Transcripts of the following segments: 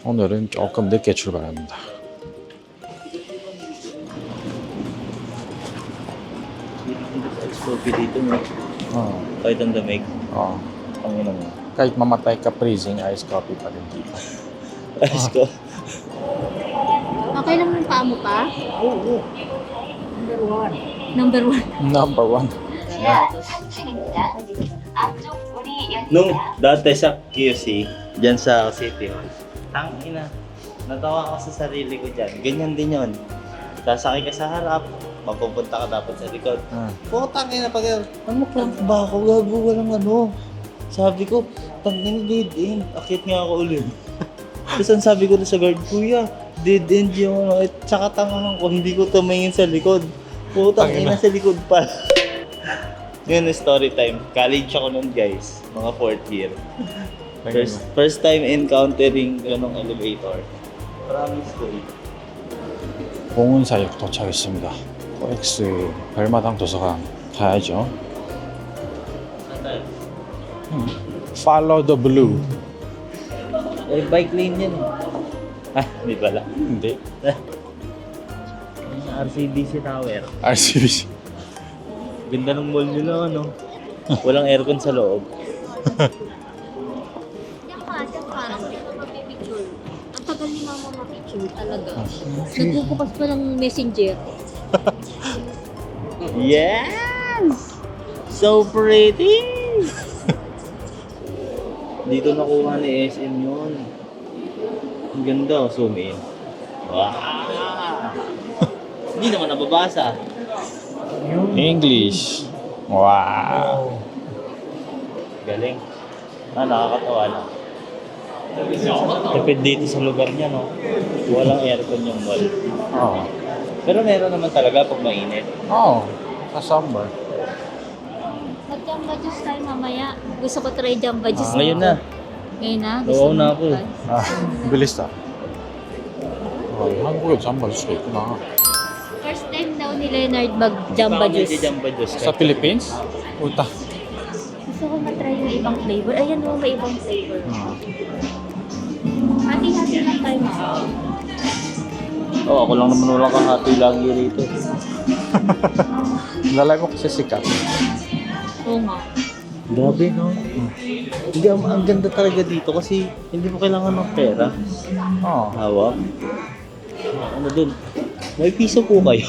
오늘은 조금 늦게 출발합니다. Ice coffee dito mo. Kahit ang damig. Ang ina mo. Kahit mamatay ka, freezing ice coffee pa rin dito. Ice coffee. Okay lang yung paa mo pa? Oo. Number one. Number one. Nung dati sa QC, dyan sa City Hall, tangina, natawa ako sa sarili ko dyan. Ganyan din yun. Sasakay ka sa harap, mapupunta ka dapat sa likod. Putang ina pag ano prank ba ako? Gago walang ano. Sabi ko, tangina dead end. Akit nga ako ulit. Tapos ang sabi ko sa guard, kuya, dead end yung ano. Tsaka tangahan ko, hindi ko tumingin sa likod. Putang ina sa likod pa. Yun story time. College ako nun guys. Mga 4th year. First time encountering ganong elevator. Promise ko eh. 봉은사역 도착했습니다. 코엑스 별마당 도서관 가야죠. Follow the blue. Eh, bike lane yan. Di pala. hindi. RCBC Tower. RCBC. Ganda ng mall nila, ano? Walang aircon sa loob. Diyan parang hindi ka mapipicture. Ang tagal ni mama mapicture talaga. Nagbubukas pa ng messenger. Yes! So pretty! Dito nakuha ni SM yun. Ang ganda, zoom in. Wow! Hindi naman nababasa. English. Wow. Galing. Nakakatawa lang. Tipid dito sa lugar niya, no? Walang aircon yung mall. Oh. Pero meron naman talaga pag mainit. Oh. Sa summer. Mag-jamba juice tayo mamaya. Gusto ko try jamba juice. Ngayon na. Ngayon na? Oo na ako. bilis 다. 한국에 잠바 줄수 있구나. First time daw ni Leonard mag-jamba juice. Jamba juice. Sa Philippines? Puta. Gusto ko matry yung ibang flavor. Ayan mo, may ibang flavor. Hati-hati lang tayo mga. Oo, ako lang naman walang kahati lagi rito. Lalay mo kasi sikat. Oo nga. Grabe, no? Hindi, ang ganda talaga dito kasi hindi mo kailangan ng pera. Oh. Hawak. Ano dun? May piso po kayo.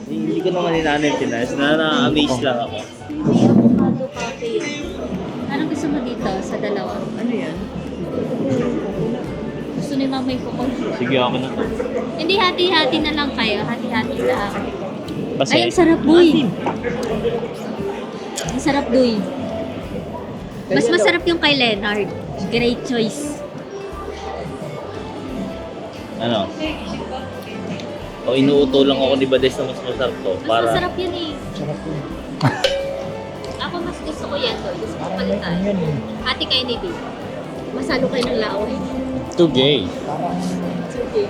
Hindi ko naman inaanay Pinas. Na-amaze lang ako. Hindi avocado cafe yun. Anong gusto mo dito sa dalawa? Ano yan? Gusto ni mama yung kukong. Sige, ako na to. Hindi, hati-hati na lang kayo. Hati-hati lang. Kasi, Ay, ang sarap, boy. Ang sarap, doy. Mas masarap yung kay Leonard. Great choice. ano? O inuuto lang ako ni Bades na mas masarap to. Mas Para... masarap yun eh. Ako mas gusto ko yan, doy. Gusto ko palitan. Hati kayo ni Babe. Masalo kayo ng laway. Too gay. Okay.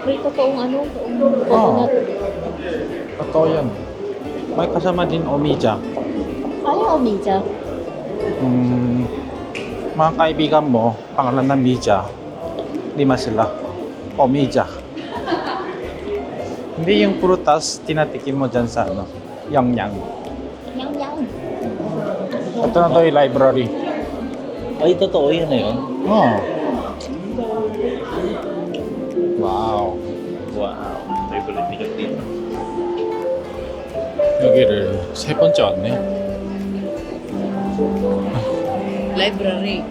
May totoong ano, totoong Oh. coconut. Totoo yan. May kasama din Omija. Ano yung Omija? Mga kaibigan mo, pangalan ng Mija. 5 sila. Omija. Hindi yung prutas, tinatikim mo dyan sa ano, Yang-yang. Yang-yang. Ito na to yung library. Ay, totoo yan na yun. Oh. Wow. Wow. Favorite nila dito. 여기를 세 번째 왔네. Library.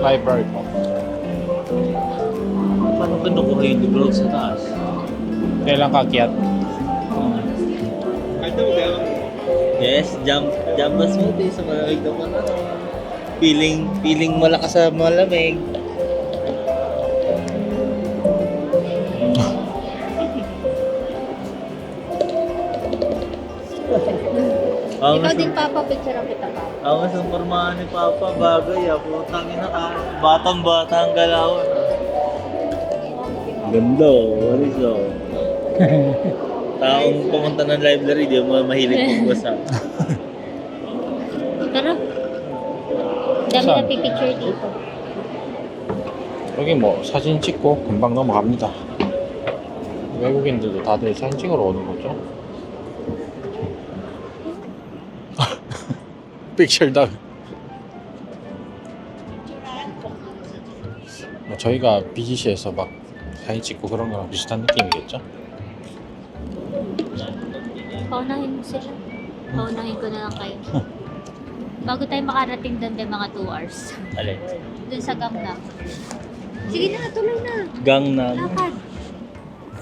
Library po. Paano kinukuha yung libro sa taas? Kailan kakyat? Yes, jamba smoothie sa malamig na panahon. Feeling malakas sa malamig. Ikaw din, Papa, picture ang kita pa. Ang isang pormahan ni Papa, bagay putang ina ka. Batang-bata ang galawan. Ganda what is taong pumunta ng library, di mo mahilig magbasa. Pero, dami Saan? na pipicture dito. 여기 뭐 사진 찍고 금방 넘어갑니다. 외국인들도 다들 사진 찍으러 오는 거죠. 픽처다. 뭐 저희가 BGC에서 막 사진 찍고 그런 거랑 비슷한 느낌이겠죠? Paunahin mo sila. Paunahin ko na lang kayo. Bago tayo makarating doon, tayo mga 2 hours. Alin? Doon sa Gangnam. Sige na, tuloy na. Gangnam. Lakad.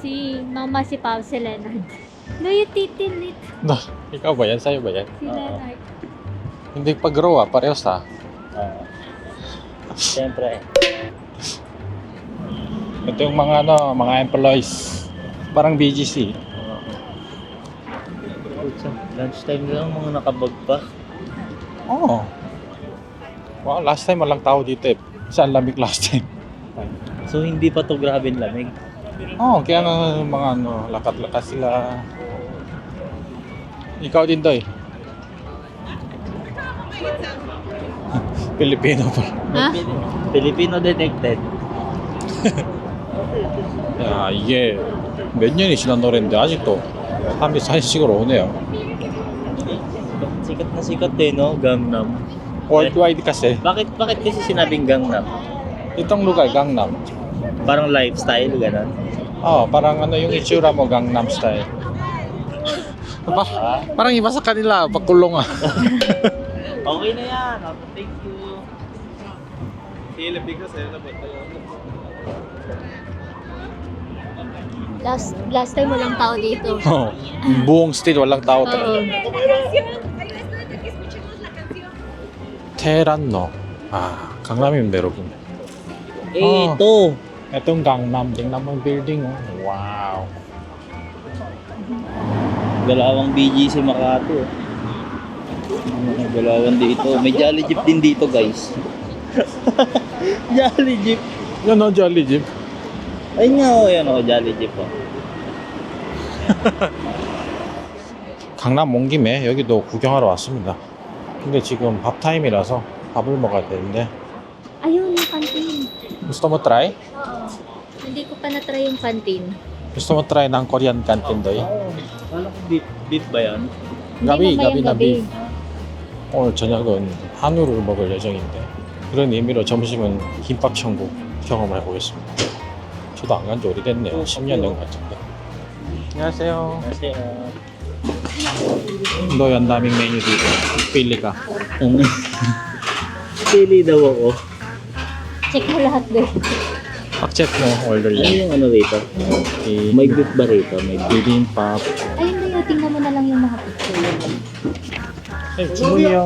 Si Mama, si Pao, si Leonard. No, yung titilit. Na, ikaw ba yan? Sa'yo ba yan? Si Leonard. Hindi pag-grow ah, parehas ah. Siyempre. Ito yung mga ano, mga employees. Parang BGC. Lunchtime lang mga nakabag pa. Oo. Wow, last time walang tao dito eh. Saan lamig last time? So hindi pa to grabe ang lamig. Oo, kaya nga mga ano, lakat-lakat sila. Ikaw din Doy. Pilipino pa. Ha? Filipino detected. 야, 이게 몇 년이 지난 노래인데 아직도 사람들이 사진 찍으러 오네요. Sikat eh, no? Gangnam. Worldwide kasi. Bakit kasi sinabing Gangnam? Itong lugar, Gangnam. Parang lifestyle, gano'n. Parang ano yung itsura mo, Gangnam style. Ba? Parang iba sa kanila, pakulong ah. Okay na yan. Thank you. Last time walang tao dito. Buong street, walang tao Oo. talaga. 테란노. 강남입니다, 여러분. Ito. Itong Gangnam, tingnan mo yung building oh. Wow. Galawang BGC Makati. Mga galawan dito. May Jolly Jeep din dito, guys. Jolly Jeep. Yan o, Jolly Jeep. Ayun nga, yan o, Jolly Jeep. 강남 온 김에 여기도 구경하러 왔습니다. 근데 지금 밥 타임이라서 밥을 먹어야 되는데. Ayun, yung canteen. Gusto mo try? Oo. Hindi ko pa na-try yung canteen. Gusto mo try ng Korean canteen doy? Kala ko beef ba yan? 가비, Hindi 가비나 mamayang gabi. 비. 오늘 저녁은 한우를 먹을 예정인데 그런 의미로 점심은 김밥 천국 경험을 해보겠습니다. 저도 안 간 지 오래됐네요. 10년 된 것 같은데. 안녕하세요. Kasi, 너 ang daming menu dito. Pili ka. pili daw ako. Check mo lahat doon. Pag-check mo, order Ano yan. yung ano rito? May beef ba rito? May beef. bibimbap. Ayun na yun, tingnan mo na lang yung mga picture. 주문이요.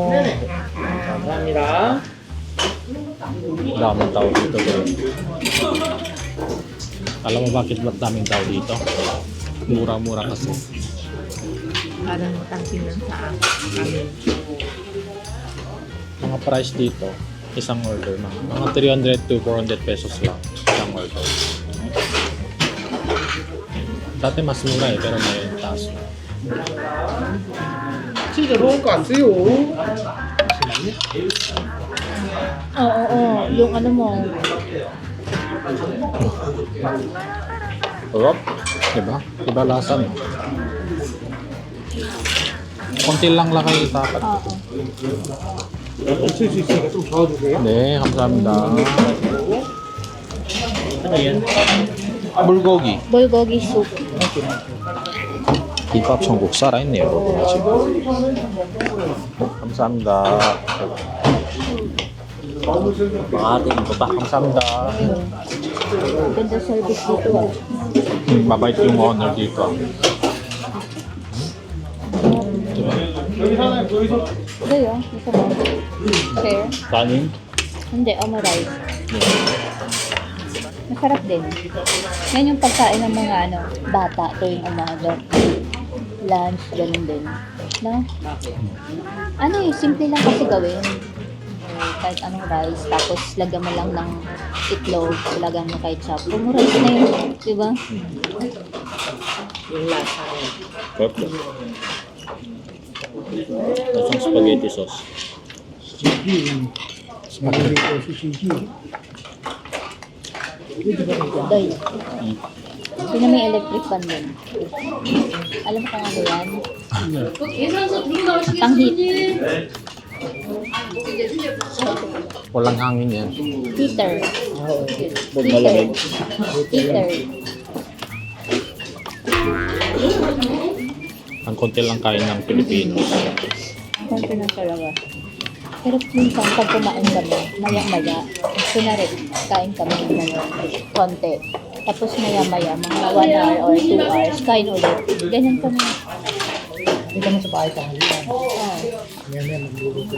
Daming tao dito, bro. Alam mo bakit ba't daming tao dito? Mura-mura kasi. Parang tangking lang sa amin. Mga price dito, isang order mga 300 to 400 pesos lang isang order. Dati mas mura eh, pero ngayon taas na. Oo, yung ano mo. Sarap. Diba? Diba lasa mo? konti lang lakay dapat. Oo. 네, 감사합니다. Ano yan? 물고기. Bulgogi soup. 김밥 천국 살아있네요, 여러분. 지금. 감사합니다. Makati mo pa. 감사합니다. Ganda service dito. mabait yung owner dito. Diba? Ito yun, gusto mo? Share? Kanin? Hindi, omurice. Masarap din. Yan yung pagkain ng mga bata tuwing umaga. Lunch, ganun din. No? Ano yung simple lang kasi gawin. Kahit anong rice, tapos lagyan mo lang ng itlog, lagyan mo kahit chop. Rice na yun, di ba? Yung lasa niya. Perfect. Lasang spaghetti sauce. Doy. Sino may electric fan din? Alam mo kung ano yan? Pang-heat. Walang hangin yan. Heater. Pag malamig. Heater. Ang konti lang kain ng Pilipino. Konti lang talaga. Pero minsan pag kumain kami, maya-maya, kunwari, kain kami ng konti. Tapos maya-maya, mga 1 hour or 2 hours, kain ulit. Ganyan kami. Hindi kami sa bahay tayo. Oo. Yan, magluluto.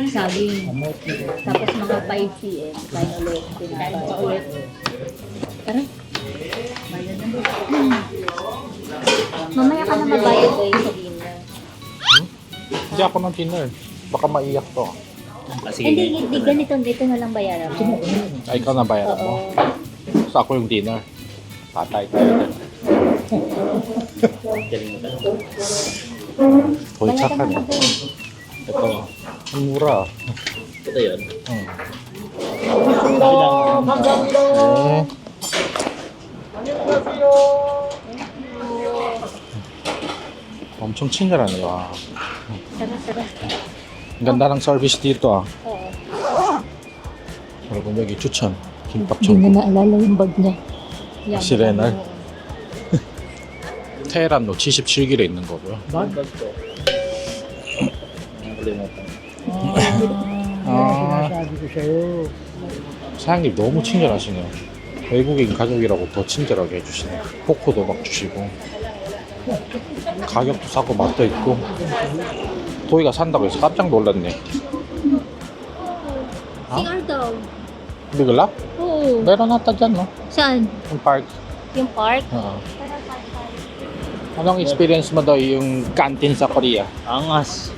Saging. Tapos mga 5 p.m. kain ulit. Pinakain pa ulit. Tara. Mamaya ka na magbayad ko sa dinner. Hindi ako ng dinner. Baka maiyak to. Kasi Hindi, ganito na lang bayaran mo. Ay, ikaw na bayaran mo. Oo. So ako yung dinner. Patay tayo din. galing mo talaga. Hoy, Bayaran tsaka mo na. na to. Ito. Ang mura. Ito yun. Hmm. Bilang, Eh. 엄청 친절하네. 와. Sarap. Ang ganda ng service dito ah. Oo. 여러분 여기 추천. 김밥 Hindi 천국. na naalala yung bag niya. Yan. Si Renal. 테헤란로 77길에 있는 거고요. bag ko. Nakalimutan. 아, Sabi ko sa'yo. 사장님 너무 친절하시네요. 외국인 가족이라고 더 친절하게 해주시네요. 포크도 막 주시고 가격도 싸고 맛도 있고. 도희가 산다고 해서 깜짝 놀랐네. CR daw. Bigla? Oo. Meron ata dyan, no? Saan? Yung park. Yung park? Oo. Anong experience mo daw yung canteen sa Korea? Angas.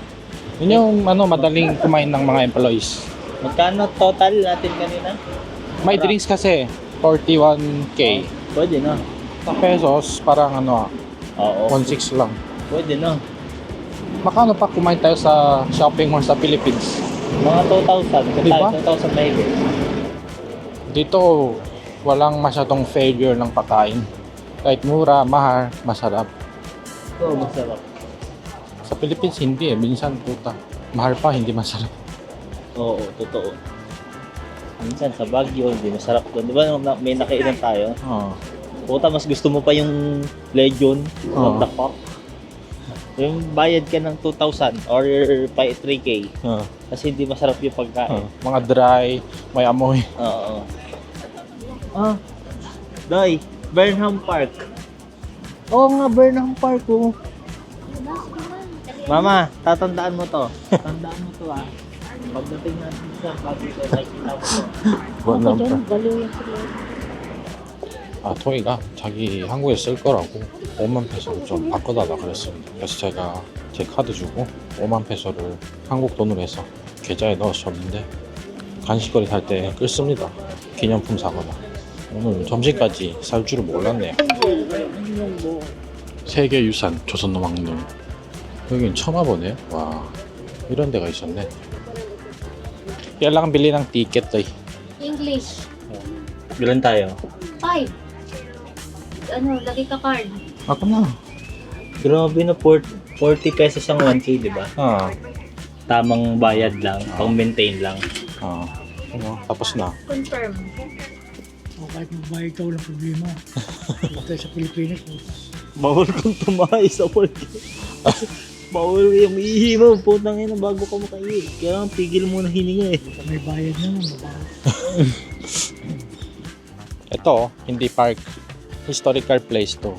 Yun yung madaling kumain ng mga employees. Magkano total natin kanina? May drinks kasi 41k. Pwede na. Sa pesos, parang Oo. 1.6 lang. Pwede na. Makano pa kumain tayo sa shopping mall sa Philippines? Mga 2,000. Diba? 2,000 mahigit. Dito, walang masyadong failure ng pagkain. Kahit mura, mahal, masarap. Oo, masarap. Sa Philippines, hindi eh. Minsan, puta. Mahal pa, hindi masarap. Oo, totoo. Minsan sa Baguio, hindi masarap doon. Di ba may nakainan tayo? Oo. Puta, mas gusto mo pa yung Legion, Oo. what the fuck? Yung bayad ka ng 2,000 or 3K Oo. kasi hindi masarap yung pagkain. Oo. Mga dry, may amoy. Oo. Ah, Day, Burnham Park. Oo nga, Burnham Park oh. Mama, tatandaan mo to. Tandaan mo to ah. Pagdating natin sa Baguio, nakikita mo to. Buwan lang pa. Baliw yung sila. 아, 토이가 자기 한국에 쓸 거라고 5만 페소를 좀 바꿔달라 그랬습니다. 그래서 제가 제 카드 주고 5만 페소를 한국 돈으로 해서 계좌에 넣으셨는데 간식거리 살 때 끌습니다. 기념품 사거나. 오늘 점심까지 살 줄을 몰랐네요. 세계유산 조선노망릉. 여긴 처음 와보네요. 와, 이런 데가 있었네. Kailangan bili ng ticket to. English. Bilan tayo? 5. Ano, lagi ka card. Ako na. Grabe na 40 pesos ang 1K, di ba? Ah, Tamang bayad lang, pang maintain lang. ah. Ano, tapos na. Confirm. O kahit magbayad ka, walang problema. Dito sa Pilipinas, Bawal kang tumahay sa work. Bawal yung ihi mo, putang ina bago ka makaihi. Kaya pigil mo na hininga eh. may bayad naman. Ito, hindi park. Historical place to.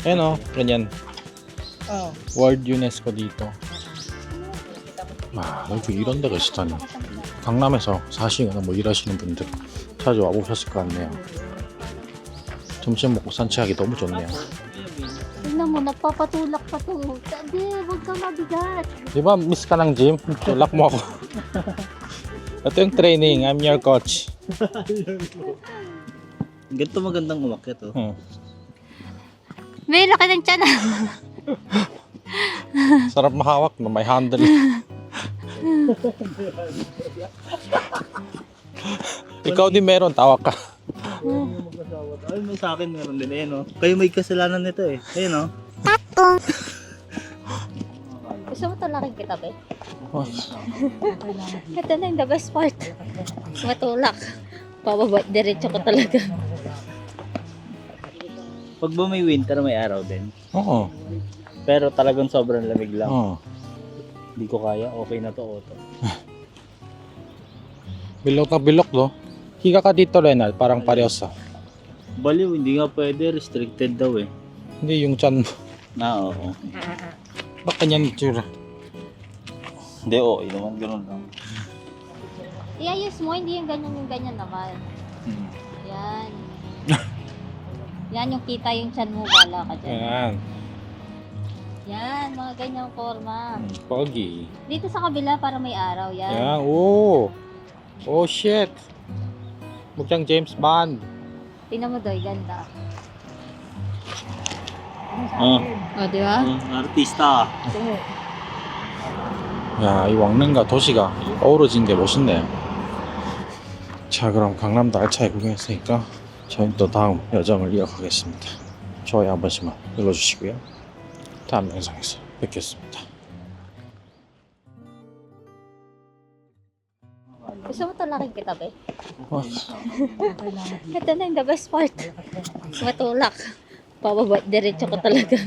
Ayan o, ganyan. Oh. World UNESCO dito. 아, 여기 이런 데가 있다니. 강남에서 사시거나 뭐 일하시는 분들 자주 와보셨을 것 같네요. 점심 먹고 산책하기 너무 좋네요. Tingnan mo, nagpapatulak pa to. Sabi, huwag ka mabigat. Di ba miss ka ng gym? Tulak mo ako. Ito yung training. I'm your coach. Ganito magandang umakyat oh. May laki ng tiyan ah. Sarap mahawak no, may handle. Ikaw din meron, tawa ka. Ay, may sa akin meron din. Ayun, oh. Kayo may kasalanan nito eh. Ayun, oh. Gusto mo talaking kitabi? Oh, Ito na yung the best part. Matulak. Pababa, diretso ko talaga. Pag ba may winter, may araw din. Oo. Pero talagang sobrang lamig lang. Oo. Hindi ko kaya. Okay na to, Otto. Bilok na bilok, no? Higa ka dito, Renal. Parang parehas ah. Baliw, hindi nga pwede. Restricted daw eh. Hindi, yung chan mo. Oo. Ba't kanyan itsura? Hindi, okay naman. Ganun lang. Iayos mo, hindi yung ganyan naman. Yan. Yan yung kita yung chan mo, wala ka dyan. Ayan. Yan, mga ganyang forma. Pogi. Dito sa kabila para may araw, yan. Ayan, oo. Oh, shit. Mukhang James Bond. Tingnan mo doy, ganda. Oh, O, di ba? artista. 야, 이 왕릉과 도시가 어우러진 게 멋있네요. 자, 그럼 강남도 알차게 구경했으니까 저희는 또 다음 여정을 이어가겠습니다. 좋아요 한 번씩만 눌러주시고요. 다음 영상에서 뵙겠습니다. Gusto mo talaking kitabi? 어, Ito na yung the best part. Matulak. Pababa, diretso ko talaga.